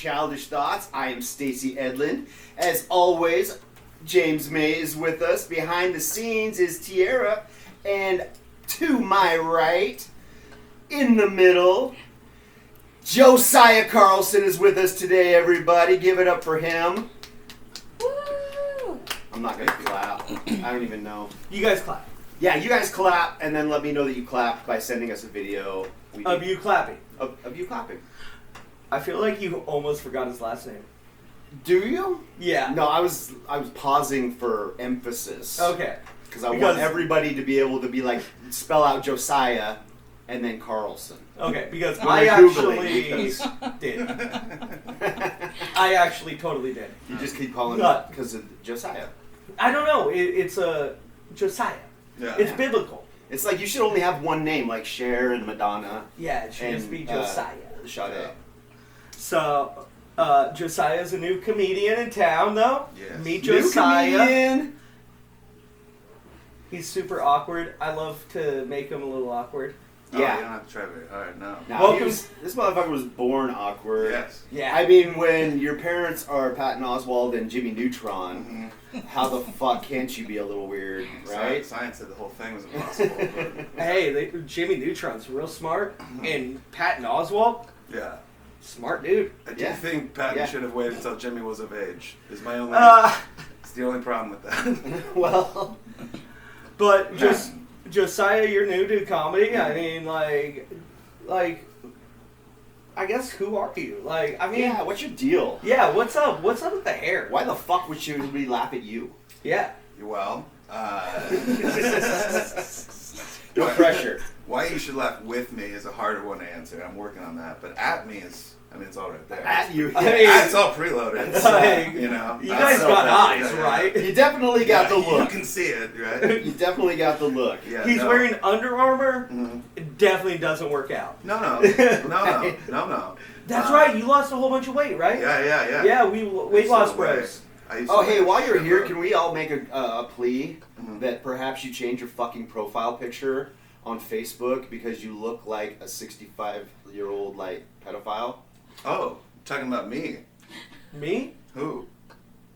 Childish Thoughts. I am Stacey Edlin. As always, James May is with us. Behind the scenes is Tiara. And to my right, in the middle, Josiah Carlson is with us today, everybody. Give it up for him. Woo! I'm not going to clap. I don't even know. You guys clap. Yeah, you guys clap, and then let me know that you clapped by sending us a video. Of you clapping. Of you clapping. I feel like you almost forgot his last name. Do you? Yeah. No, I was pausing for emphasis. Okay. Because I want everybody to be able to be like, spell out Josiah and then Carlson. Okay, because When I they're actually Googling, did. I actually totally did. You just keep calling No. it because of Josiah. I don't know. It's a Josiah. Yeah. It's biblical. It's like you should only have one name, like Cher and Madonna. Yeah, it should just be Josiah. Sade. So, Josiah's a new comedian in town, though. Yes. Meet New Josiah. comedian. He's super awkward. I love to make him a little awkward. Oh, Yeah. you don't have to try very hard, no. Now, Welcome. this motherfucker was born awkward. Yes. Yeah. I mean, when your parents are Patton Oswalt and Jimmy Neutron, how the fuck can't you be a little weird, right? Science said the whole thing was impossible. But, Hey, Jimmy Neutron's real smart, and Patton Oswalt, yeah. smart dude. I do Yeah. think Patton Yeah. should have waited until Jimmy was of age. Is my only. It's the only problem with that. Well, But just Josiah, you're new to comedy. I mean, like, I guess who are you? Like, I mean, yeah, what's your deal? yeah. What's up? What's up with the hair? Why the fuck would we laugh at you? Yeah. Well, No pressure. why you should laugh with me is a harder one to answer. I'm working on that. But at me is, I mean, it's all right there. At you. I mean, It's all preloaded. It's, Like, you know. you that's guys so got bad. eyes, Yeah, right? You definitely got the You look. can see it, right? You definitely got the look. Yeah, He's no. wearing Under Armour. Mhm. It definitely doesn't work out. No. That's right. You lost a whole bunch of weight, right? Yeah. Yeah, we weight loss So, right. bros. I used Oh, to hey, like while you're strip here, club. can we all make a plea Mhm. that perhaps you change your fucking profile picture on Facebook because you look like a 65-year-old, like, pedophile? Oh, talking about me? Me? Who?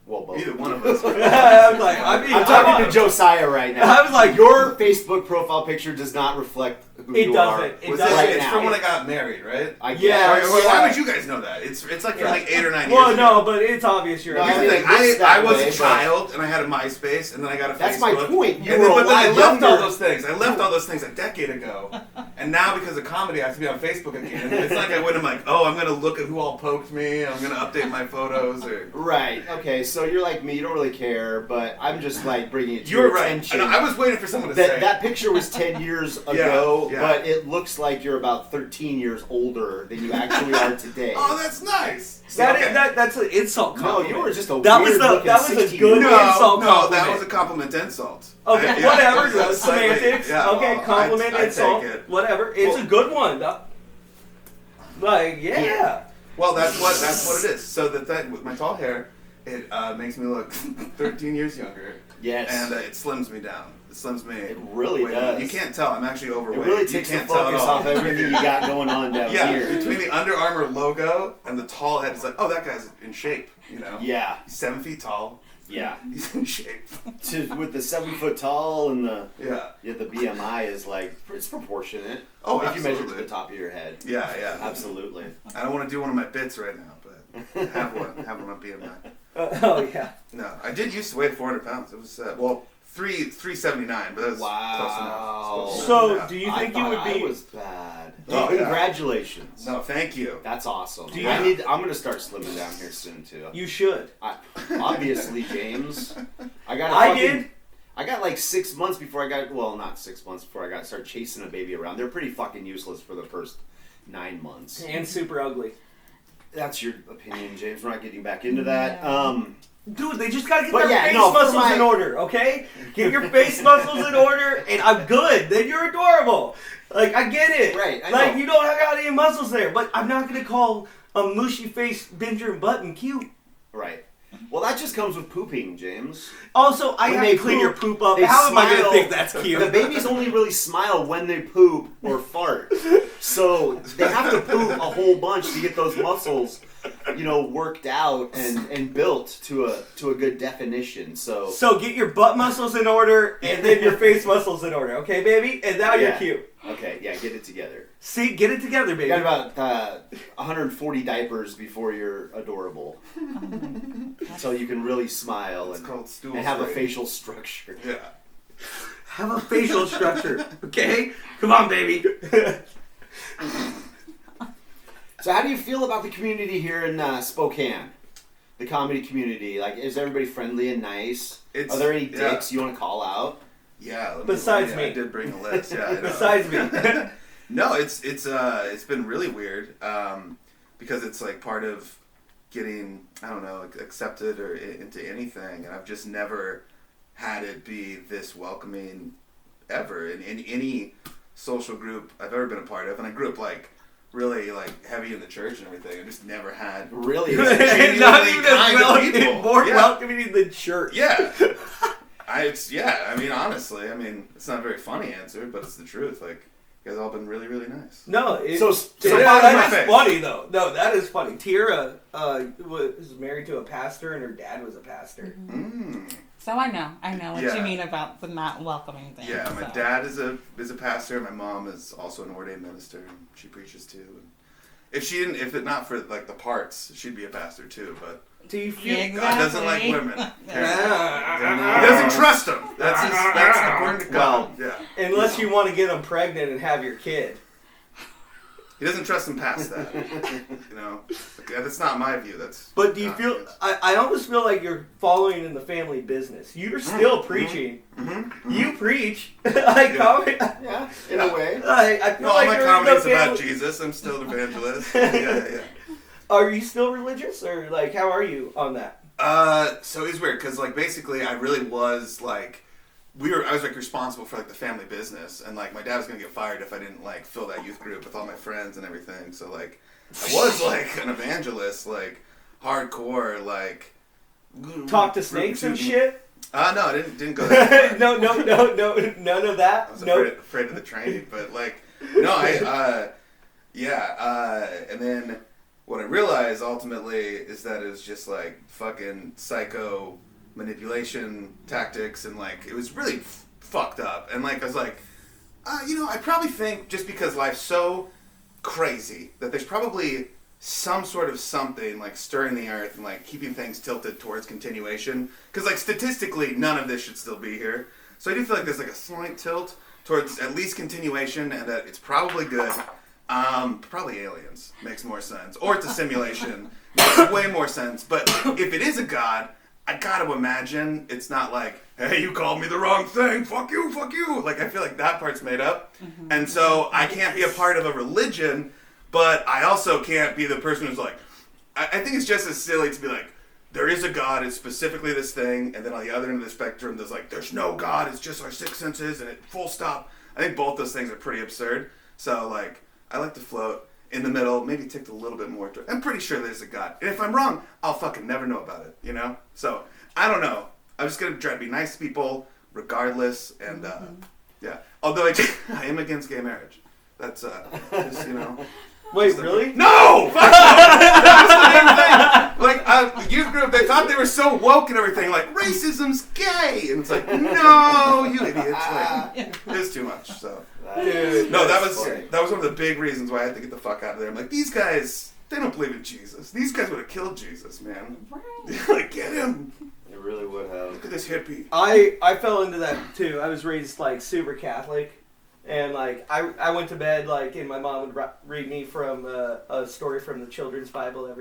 Well, both. Either one of us. I was like, I mean, I'm talking to Josiah right now. I was like, your Facebook profile picture does not reflect who It you doesn't. are. It Was doesn't. that, Right it's now. from when I got married, right? I Yeah. guess. Why would you guys know that? It's like from like 8 or 9 years Well, ago. no, but it's obvious you're. No, Here's I the mean, thing. it looks I that was way, a but- child, and I had a MySpace, and then I got a That's Facebook. my point. You And were then, a but then I lot left all younger. those things. I left all those things a decade ago, and now because of comedy, I have to be on Facebook again. It's like I went and like, oh, I'm gonna look at who all poked me. I'm gonna update my photos. Or Right. Okay. So you're like me. You don't really care, but I'm just like bringing it to you're your right. attention. I was waiting for someone to say That picture was 10 years ago, yeah. but it looks like you're about 13 years older than you actually are today. Oh, that's nice. That's an insult no, compliment. you were just a That was weird-looking that was a 16 good No, insult no, compliment. that was a compliment insult. Okay, I- yeah, whatever. it was slightly- Semantics. yeah, okay, well, compliment, I'd insult, take it. whatever. It's Well- a good one. Like, yeah. Well, that's what it is. So the thing with my tall hair, it makes me look 13 years younger, Yes. and it slims me down. It slims me. It really way down. down. You can't tell. I'm actually It overweight. really You takes the can't tell at focus all. off everything you got going on down Yeah, here. between the Under Armour logo and the tall head, it's like, oh, that guy's in shape. You know. Yeah. He's 7 feet tall. Yeah. He's in shape. With the 7 foot tall and the Yeah. the BMI is like it's proportionate. Oh, if you measure to absolutely. the top of your head. Yeah. Absolutely. I don't want to do one of my bits right now, but have one on BMI. Oh yeah. No, I did used to weigh 400 pounds. It was 379, but that was close enough. So, Yeah. do you I think you thought would be? I was bad. Oh, yeah. Congratulations. No, thank you. That's awesome. Do you- I'm gonna start slimming down here soon too. You should. Obviously, James. I got like 6 months before I got. Well, not 6 months before I got start chasing a baby around. They're pretty fucking useless for the first 9 months. And super ugly. That's your opinion, James. We're not getting back into that. Dude, they just gotta get But their yeah, face no, for muscles my- in order, okay? Get your face muscles in order, and I'm good. Then you're adorable. Like, I get it. Right, I like, know. you don't have any muscles there, but I'm not gonna call a mushy face Benjamin Button cute. Right. Well, that just comes with pooping, James. Also, I When have they to clean your poop, poop up. they How am I gonna smile. think that's cute? The babies only really smile when they poop or fart. So they have to poop a whole bunch to get those muscles worked out and built to a good definition. So get your butt muscles in order and then your face muscles in order, okay, baby? And now you're cute. Okay, yeah, get it together. See, get it together, baby. You got about 140 diapers before you're adorable. So you can really smile and have a facial structure. Yeah. Have a facial structure, okay? Come on, baby. So how do you feel about the community here in Spokane? The comedy community. Like, is everybody friendly and nice? Are there any dicks you want to call out? Yeah. Besides me. I did bring a list. Yeah. Besides me. No, it's been really weird because it's like part of getting, I don't know, accepted or into anything, and I've just never had it be this welcoming ever in any social group I've ever been a part of, and I grew up like really like heavy in the church and everything. I just never had really not even as people. More welcoming in the church. Yeah. I mean, honestly, it's not a very funny answer, but it's the truth. Like, you guys all been really, really nice. No, that is funny though. No, that is funny. Tira was married to a pastor, and her dad was a pastor. Mm. So I know what you mean about the not welcoming thing. Yeah, my dad is a pastor. My mom is also an ordained minister, and she preaches too. And if it not for like the parts, she'd be a pastor too. But do you feel God doesn't like women? He doesn't trust them. That's according to God. Well, yeah. Unless you want to get them pregnant and have your kid. He doesn't trust them past that. That's not my view. But do you feel? I almost feel like you're following in the family business. You're still preaching. Mm-hmm. You preach. In a way. I feel like my you're comedy's about Jesus. I'm still an evangelist. Yeah. Are you still religious, or like how are you on that? So it's weird because like basically I really was like. I was like responsible for like the family business, and like my dad was gonna get fired if I didn't like fill that youth group with all my friends and everything. So like I was like an evangelist, like hardcore, like talk to snakes and shit. No, I didn't go that far. no, none of that. I was afraid of the training, but like no, and then what I realized ultimately is that it was just like fucking psycho manipulation tactics, and like it was really fucked up. And like I was like, I probably think just because life's so crazy that there's probably some sort of something like stirring the earth and like keeping things tilted towards continuation, because like statistically none of this should still be here. So I do feel like there's like a slight tilt towards at least continuation, and that it's probably good. Probably aliens makes more sense, or it's a simulation makes way more sense. But if it is a god, I gotta imagine it's not like, hey, you called me the wrong thing, fuck you. Like, I feel like that part's made up. Mm-hmm. And so I can't be a part of a religion, but I also can't be the person who's like, I think it's just as silly to be like, there is a God, it's specifically this thing, and then on the other end of the spectrum, there's like, there's no God, it's just our six senses, and it full stop. I think both those things are pretty absurd. So, like, I like to float in the middle, maybe ticked a little bit more. I'm pretty sure there's a God. And if I'm wrong, I'll fucking never know about it, So, I don't know. I'm just going to try to be nice to people, regardless, and, yeah. Although I am against gay marriage. That's, just, Wait, really? No! Fuck no! That was the main thing. Like, youth group, they thought they were so woke and everything, like, racism's gay! And it's like, no, you idiots. Like, it was too much, so. Dude, no, that was one of the big reasons why I had to get the fuck out of there. I'm like, these guys, they don't believe in Jesus. These guys would have killed Jesus, man. Like, get him. They really would have. Look at this hippie. I fell into that too. I was raised like super Catholic, and like I went to bed like, and my mom would read me from a story from the children's Bible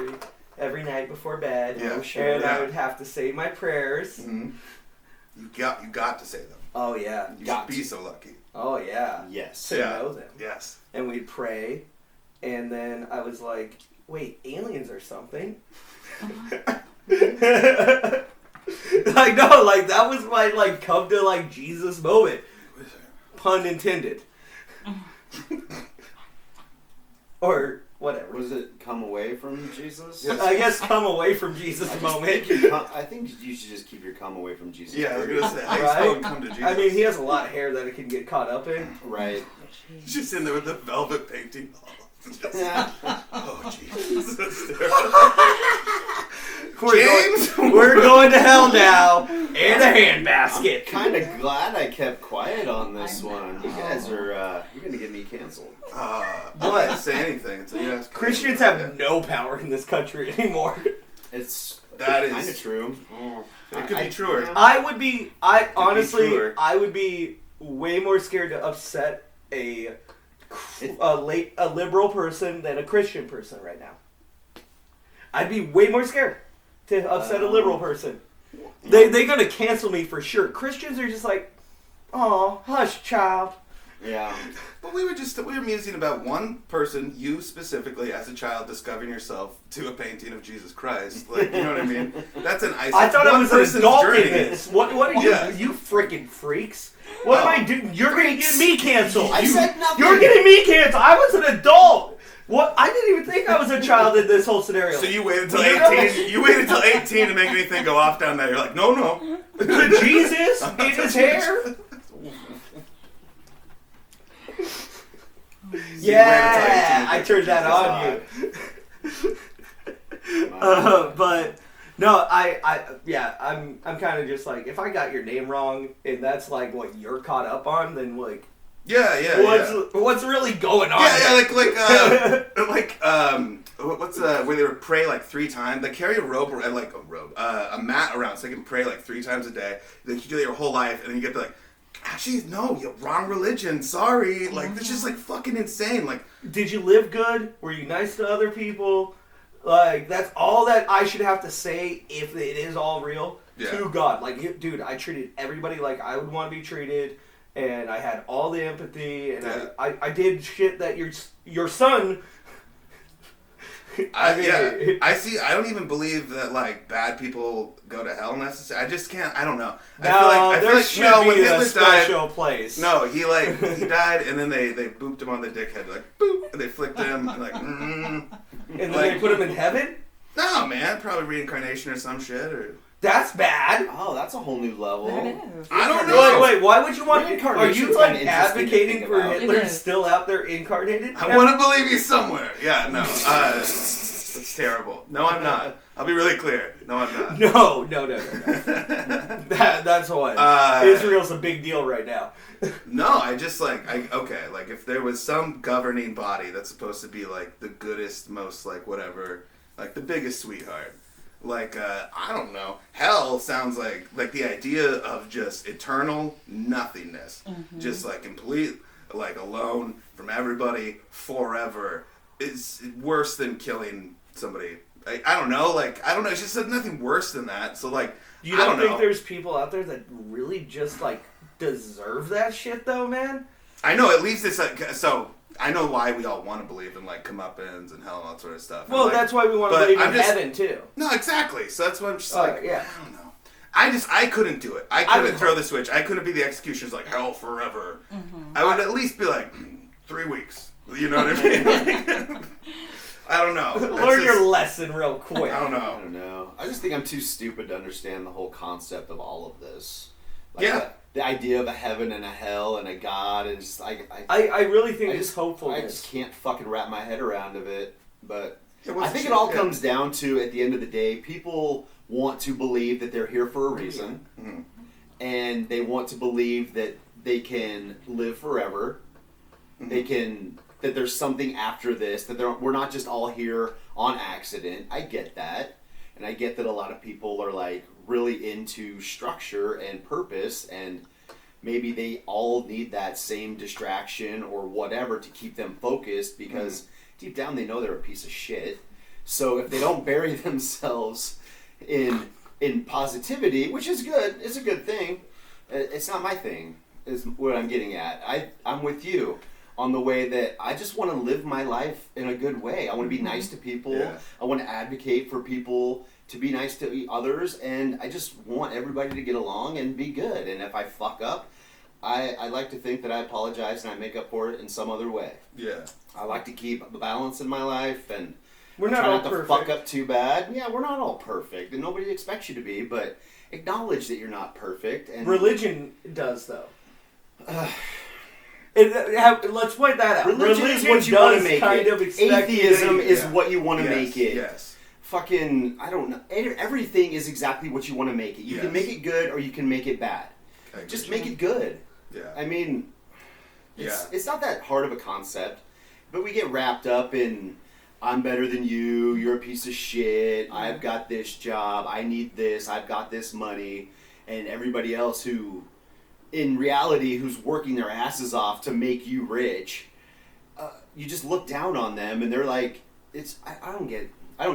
every night before bed. Yeah, sure. And I would have to say my prayers. Mm-hmm. You got to say them. Oh yeah. You should be so lucky. Oh yeah. Yes. To know them. Yes. And we'd pray, and then I was like, wait, aliens or something? Like, no, like, that was my, like, come to, like, Jesus moment. Pun intended. Or whatever. Was it come away from Jesus? Yes. I guess come away from Jesus moment. I think you should just keep your come away from Jesus. Yeah, I was going to say, right? Come to Jesus. I mean, he has a lot of hair that it can get caught up in. Right. He's just in there with the velvet painting. Oh, Jesus. We're going to hell now in a handbasket. Kind of glad I kept quiet on this one. You guys are, you're going to get me canceled. What? Say anything until you ask. Christians have no power in this country anymore. That is kind of true. It could be truer. I would be way more scared to upset a liberal person than a Christian person right now. I'd be way more scared to upset a liberal person. They're gonna cancel me for sure. Christians are just like, oh, hush, child. Yeah. But we were musing about one person, you specifically, as a child, discovering yourself to a painting of Jesus Christ. Like, you know what I mean? That's an I thought I was an adult journey. in this. What are you? Yeah. You freaking freaks. What am I doing? You're gonna get me canceled. I said nothing. You're getting me canceled. I was an adult. What? I didn't even think I was a child in this whole scenario. So you waited till 18. You waited till 18 to make anything go off down there. You're like, no. Jesus in his hair. Yeah, I turned that on you. But no, I'm kind of just like, if I got your name wrong and that's like what you're caught up on, then like, what's really going on? What's where they would pray like 3 times? They carry a mat around so they can pray like 3 times a day. They can do that your whole life, and then you get to like, actually, no, you're wrong religion. Sorry. Like, this is like fucking insane. Like, did you live good? Were you nice to other people? Like, that's all that I should have to say if it is all real to God. Like, dude, I treated everybody like I would want to be treated, and I had all the empathy, and I did shit that your son. I see. I don't even believe that like bad people go to hell necessarily. I just can't. I don't know. I feel like when Hitler special died, place. No, he died, and then they booped him on the dickhead, like boop, and they flicked him, and like, and then they put him in heaven. No, man, probably reincarnation or some shit or. That's bad. Oh, that's a whole new level. There it is. I don't know. Wait, why would you want? Are you like interesting advocating to for think Hitler still out there incarnated? I want to believe he's somewhere. Yeah, no. That's terrible. No, I'm not. I'll be really clear. No, I'm not. No. That's what. Israel's a big deal right now. No, I just like if there was some governing body that's supposed to be like the goodest, most like whatever, like the biggest sweetheart. Like, I don't know. Hell sounds like the idea of just eternal nothingness. Mm-hmm. Just like complete, like alone from everybody forever is worse than killing somebody. I don't know. Like, I don't know. It's just nothing worse than that. So, like, you don't think there's people out there that really just, like, deserve that shit, though, man? I know. At least it's like, so... I know why we all want to believe in like comeuppance and hell and all that sort of stuff. Well, that's why we want to believe in heaven too. No, exactly. So that's why I'm just like, yeah. I don't know. I couldn't do it. I couldn't throw the switch. I couldn't be the executioner's like hell forever. Mm-hmm. I would at least be like 3 weeks. You know what I mean? I don't know. Learn your lesson real quick. I don't know. I don't know. I just think I'm too stupid to understand the whole concept of all of this. Like yeah. The idea of a heaven and a hell and a God and just I really think it's hopefulness. I just can't fucking wrap my head around of it. But I think it all comes down to, at the end of the day, people want to believe that they're here for a reason, mm-hmm. and they want to believe that they can live forever. Mm-hmm. That there's something after this. That we're not just all here on accident. I get that, and I get that a lot of people are like really into structure and purpose, and maybe they all need that same distraction or whatever to keep them focused because deep down they know they're a piece of shit. So if they don't bury themselves in positivity, which is good, it's a good thing. It's not my thing, is what I'm getting at. I'm with you on the way that I just want to live my life in a good way. I want to be nice to people. Yeah. I want to advocate for people to be nice to others, and I just want everybody to get along and be good. And if I fuck up, I like to think that I apologize and I make up for it in some other way. Yeah. I like to keep the balance in my life, and we're not try all not perfect. to fuck up too bad. Yeah, we're not all perfect, and nobody expects you to be, but acknowledge that you're not perfect. And religion does, though. Let's point that out. Religion is what you want to make kind it. of expect Atheism you to- is what you want to Yes, make it. Yes. Fucking, I don't know. Everything is exactly what you want to make it. You can Yes. make it good or you can make it bad. Okay, Just good. make it good. Yeah. I mean, it's not that hard of a concept, but we get wrapped up in I'm better than you, you're a piece of shit, I've got this job, I need this, I've got this money, and everybody else who, in reality, who's working their asses off to make you rich, you just look down on them and they're like, I don't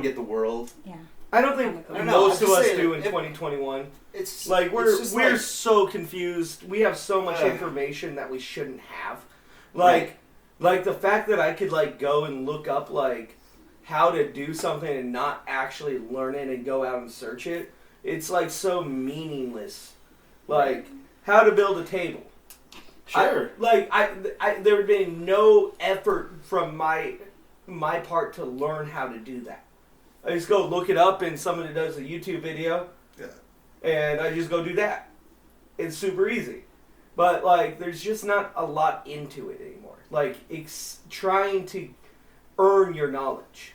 get the world. Yeah. I don't think I don't know, most I'm of just us saying, do in if- 2021. It's Like it's just we're like- so confused. We have so much Ugh. information that we shouldn't have. Right. Like the fact that I could like go and look up like how to do something and not actually learn it and go out and search it. It's like so meaningless. Like how to build a table. Sure. There would be no effort from my part to learn how to do that. I just go look it up and somebody does a YouTube video. Yeah. And I just go do that. It's super easy. But, like, there's just not a lot into it anymore. Like, trying to earn your knowledge.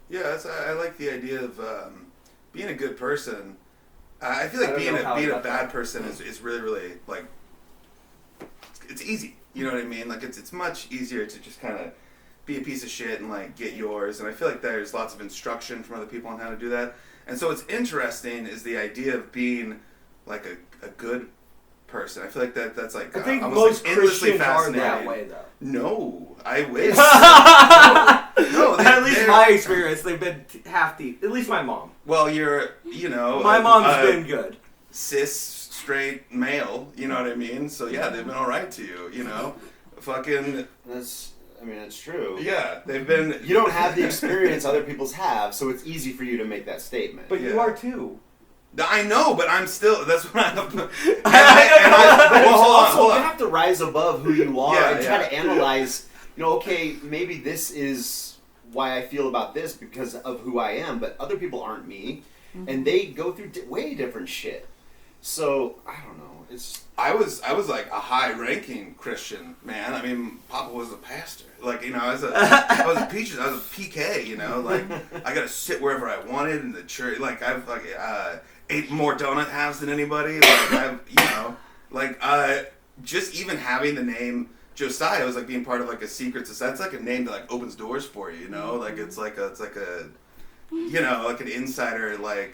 Yeah, I like the idea of being a good person. I feel like I don't know how being I a got bad that. person is really, really, like, it's easy. You know what I mean? Like, it's much easier to just kind of be a piece of shit and, like, get yours. And I feel like there's lots of instruction from other people on how to do that. And so what's interesting is the idea of being, like, a good person. I feel like that's like I think almost most like endlessly Christians are fascinating. that way, though. No, I wish. no, At least they're- my experience, they've been half deep. At least my mom. Well, you're, you know, My mom's been good. cis straight male. You know what I mean? So yeah, they've been all right to you. You know, fucking That's true. yeah, they've been. You don't have the experience other people's have, so it's easy for you to make that statement. But you Yeah. are too. I know, but I'm still. That's what I'm. But Well, hold on. you have to rise above who you are Yeah, and try yeah. to analyze, okay, maybe this is why I feel about this because of who I am, but other people aren't me, and they go through way different shit. So, I don't know. I was like a high-ranking Christian man. I mean, Papa was a pastor. Like, you know, I was a PK. You know, like I got to sit wherever I wanted in the church. Like I've like ate more donut halves than anybody. Like I've just even having the name Josiah was like being part of like a secret society. It's like a name that like opens doors for you. You know, like it's like a you know, like an insider. Like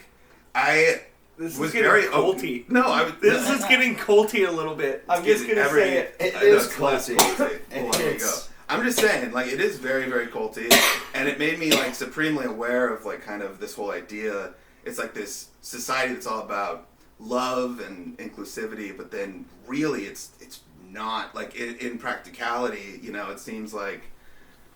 This was is getting very culty. No, I was. This is getting culty a little bit. I'm just going to say it. It I is know, it's less culty. culty. Hold on, there you go. I'm just saying, like, it is very, very culty, and it made me like supremely aware of like kind of this whole idea. It's like this society that's all about love and inclusivity, but then really it's not like in practicality. You know, it seems like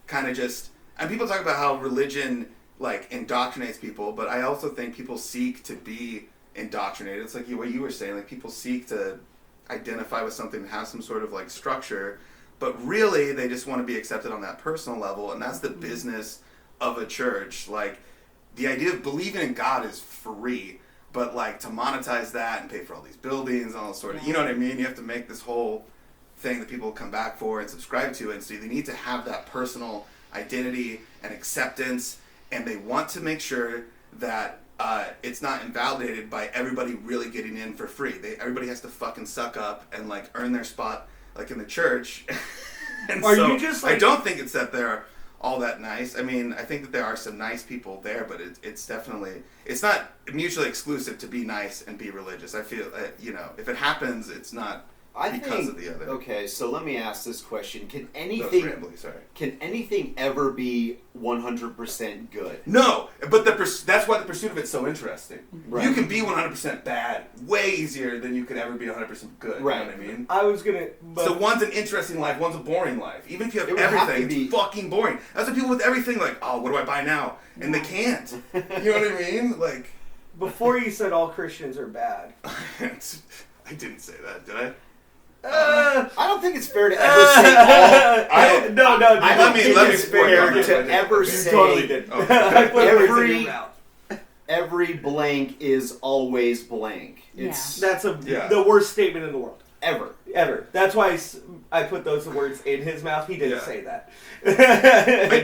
kind of just, and people talk about how religion like indoctrinates people, but I also think people seek to be indoctrinated. It's like what you were saying, like people seek to identify with something that has some sort of like structure, but really they just want to be accepted on that personal level, and that's the business of a church. Like the idea of believing in God is free, but like to monetize that and pay for all these buildings and all sort of, you know what I mean? You have to make this whole thing that people come back for and subscribe to, and so they need to have that personal identity and acceptance, and they want to make sure that it's not invalidated by everybody really getting in for free. Everybody has to fucking suck up and like earn their spot like in the church. And Are so you just, like- I don't think it's that they're all that nice. I mean, I think that there are some nice people there, but it's definitely, it's not mutually exclusive to be nice and be religious. I feel, you know, if it happens, it's not because of the other. Okay, so let me ask this question: Can That was anything rambly, sorry. can anything ever be 100% good? No, but that's why the pursuit of it's so interesting. Right. You can be 100% bad way easier than you could ever be 100% good. Right. You know what I mean? I was going to... So one's an interesting life, one's a boring life. Even if you have It would have everything, to be- it's fucking boring. That's why people with everything like, oh, what do I buy now? And they can't. You know what I mean? Like, Before you said all Christians are bad. I didn't say that, did I? I don't think it's fair to ever say all. No, I don't Let me- think let me it's support fair you. to ever You say totally did. Oh. I put Every- words in your mouth. every blank is always blank. It's That's Yeah. the worst statement in the world. ever. Ever. That's why I put those words in his mouth. He didn't Yeah. say that. I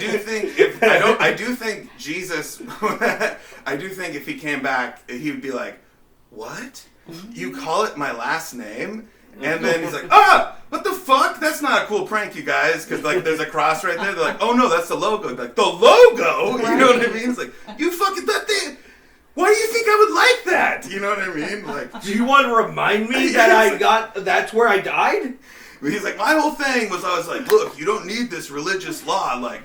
do think Jesus. I do think if he came back, he would be like, "What? You call it my last name?" And then he's like, what the fuck? That's not a cool prank, you guys. Because, like, there's a cross right there. They're like, oh, no, that's the logo. Like, the logo? You know what I mean? It's like, you fucking, that thing. Why do you think I would like that? You know what I mean? Like, do you want to remind me that that's where I died? He's like, my whole thing was, I was like, look, you don't need this religious law. Like,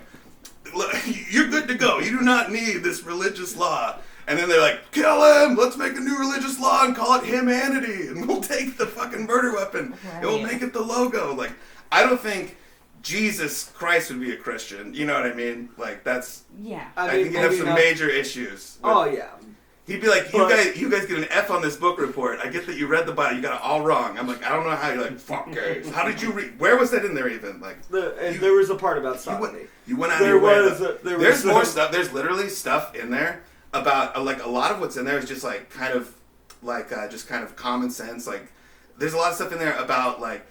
look, you're good to go. You do not need this religious law. And then they're like, kill him! Let's make a new religious law and call it humanity, and we'll take the fucking murder weapon, and we'll make it the logo. Like, I don't think Jesus Christ would be a Christian. You know what I mean? Like, that's... Yeah. I think he'd have some major issues. Oh, yeah. He'd be like, you guys get an F on this book report. I get that you read the Bible. You got it all wrong. I'm like, I don't know how. You're like, fuck gays. How did you read? Where was that in there even? Like, there was a part about sodomy. You went out of your way. There's more stuff. There's literally stuff in there about, like, a lot of what's in there is just, like, kind of, like, just kind of common sense. Like, there's a lot of stuff in there about, like,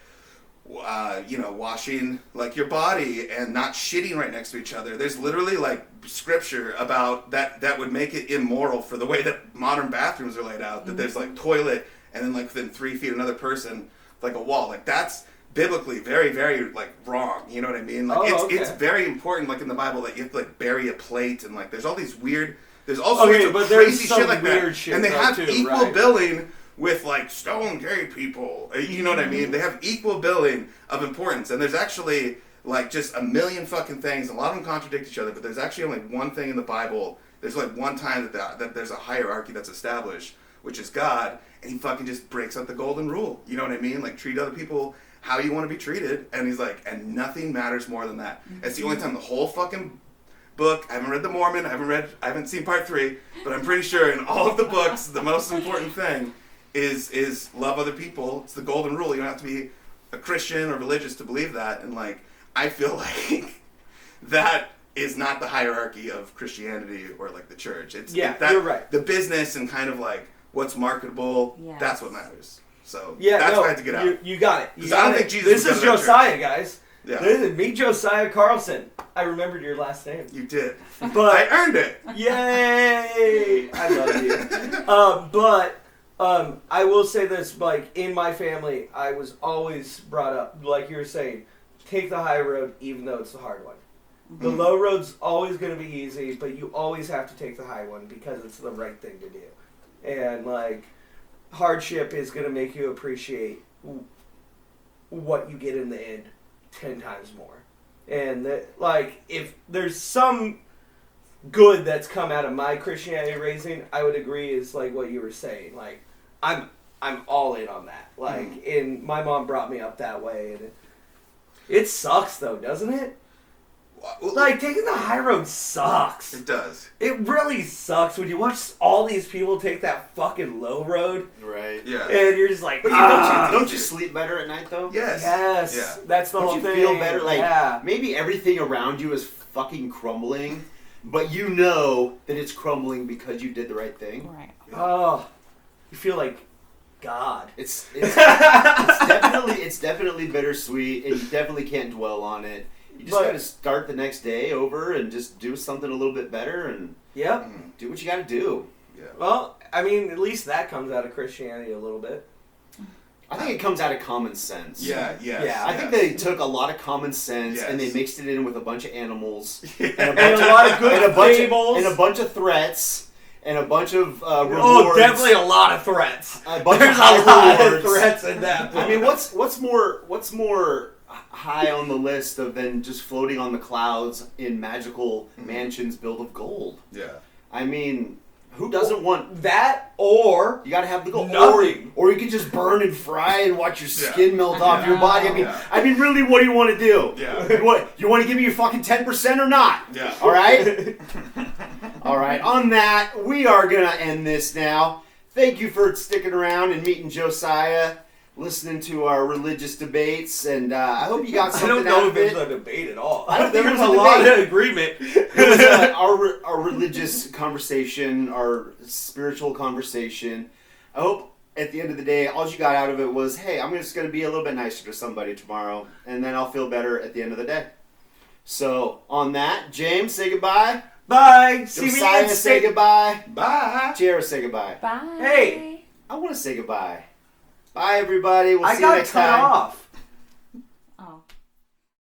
washing, like, your body and not shitting right next to each other. There's literally, like, scripture about that would make it immoral for the way that modern bathrooms are laid out. That there's, like, toilet and then, like, within 3 feet another person, like a wall. Like, that's biblically very, very, like, wrong. You know what I mean? Like, it's very important, like, in the Bible that you have to, like, bury a plate and, like, there's all these weird... There's all sorts of crazy shit like that. And they have equal billing with, like, stone gay people. You know what I mean? They have equal billing of importance. And there's actually, like, just a million fucking things. A lot of them contradict each other, but there's actually only one thing in the Bible. There's, like, one time that there's a hierarchy that's established, which is God, and he fucking just breaks up the golden rule. You know what I mean? Like, treat other people how you want to be treated. And he's like, and nothing matters more than that. It's the only time the whole fucking book. I haven't read the Mormon. I haven't seen part 3, but I'm pretty sure in all of the books, the most important thing is love other people. It's the golden rule. You don't have to be a Christian or religious to believe that. And, like, I feel like that is not the hierarchy of Christianity or, like, the church. You're right. The business and kind of, like, what's marketable. Yes. That's what matters. So that's why I had to get out. You got it. I don't think Jesus. This is Josiah, guys. Yeah. Meet Josiah Carlson. I remembered your last name. You did. But I earned it. Yay! I love you. I will say this, like, in my family, I was always brought up, like you were saying, take the high road even though it's the hard one. The low road's always going to be easy, but you always have to take the high one because it's the right thing to do. And, like, hardship is going to make you appreciate what you get in the end 10 times more. And like, if there's some good that's come out of my Christianity raising, I would agree is like what you were saying. Like, I'm all in on that. Like, and my mom brought me up that way, and it sucks though, doesn't it? Like, taking the high road sucks. It does. It really sucks when you watch all these people take that fucking low road. Right. Yeah. And you're just like, but don't you sleep better at night though? Yes. Yes. Yeah. That's the whole thing. Don't you feel better? Like, maybe everything around you is fucking crumbling, but you know that it's crumbling because you did the right thing. Right. Yeah. Oh, you feel like God. It's definitely bittersweet, and you definitely can't dwell on it. You just got to start the next day over and just do something a little bit better and do what you got to do. Yeah. Well, I mean, at least that comes out of Christianity a little bit. I think it comes out of common sense. Yeah. I think they took a lot of common sense and they mixed it in with a bunch of animals and a lot of good fables and a bunch of threats and a bunch of rewards. Oh, definitely a lot of threats. A bunch There's of high a lot rewards. of threats in that. I mean, what's more high on the list than just floating on the clouds in magical mansions built of gold? Yeah. I mean, who doesn't want that? Or you gotta have the gold, nothing. or you can just burn and fry and watch your skin melt off your body. I mean, really, what do you want to do? Yeah. You want to give me your fucking 10% or not? Yeah. All right. All right. On that, we are gonna end this now. Thank you for sticking around and meeting Josiah, listening to our religious debates, and I hope you got something out of it. I don't know if there's a debate at all. I don't think there was there's a lot of agreement. It was our religious conversation, our spiritual conversation. I hope at the end of the day, all you got out of it was, hey, I'm just going to be a little bit nicer to somebody tomorrow, and then I'll feel better at the end of the day. So, on that, James, say goodbye. Bye. See me Josiah, say goodbye. Bye. Tiara, say goodbye. Bye. Hey. I want to say goodbye. Bye, everybody. We'll I see you got next cut time. off.